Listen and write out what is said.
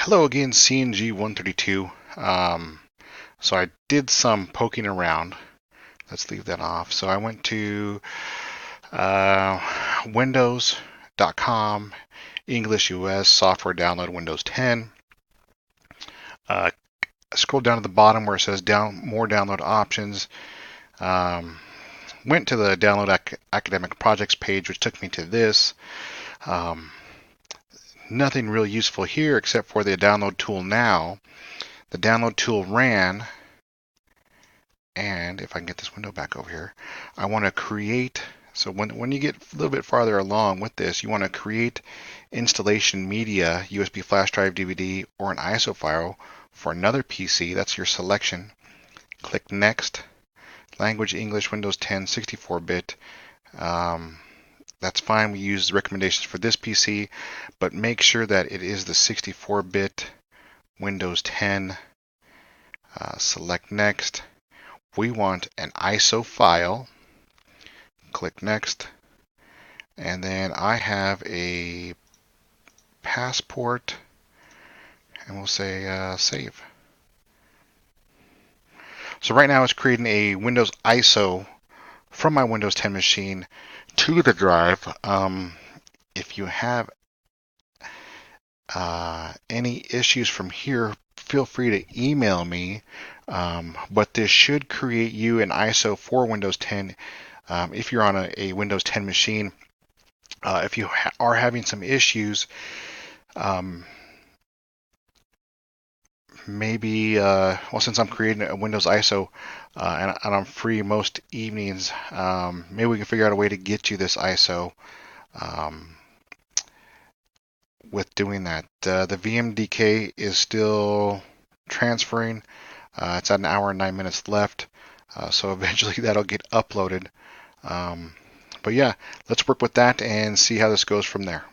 Hello again, CNG132. So I did some poking around. Let's leave that off. So I went to Windows.com, English US, software download Windows 10. Uh, Scroll down to the bottom where it says more download options. Um, Went to the download academic projects page, which took me to this. Um, Nothing really useful here except for the download tool now. The download tool ran. And if I can get this window back over here, I want to create, so when you get a little bit farther along with this, you want to create installation media, USB flash drive, DVD, or an ISO file for another PC. That's your selection. Click Next. Language English, Windows 10, 64-bit. That's fine. We use recommendations for this PC, but make sure that it is the 64-bit Windows 10. Select Next. We want an ISO file. Click Next. And then I have a passport, and we'll say Save. So right now it's creating a Windows ISO from my Windows 10 machine to the drive. If you have any issues from here, feel free to email me. But this should create you an ISO for Windows 10 if you're on a Windows 10 machine. If you are having some issues, maybe, well, since I'm creating a Windows ISO and I'm free most evenings, maybe we can figure out a way to get you this ISO um, with doing that. The VMDK is still transferring. It's at an hour and 9 minutes left, so eventually that'll get uploaded. But yeah, let's work with that and see how this goes from there.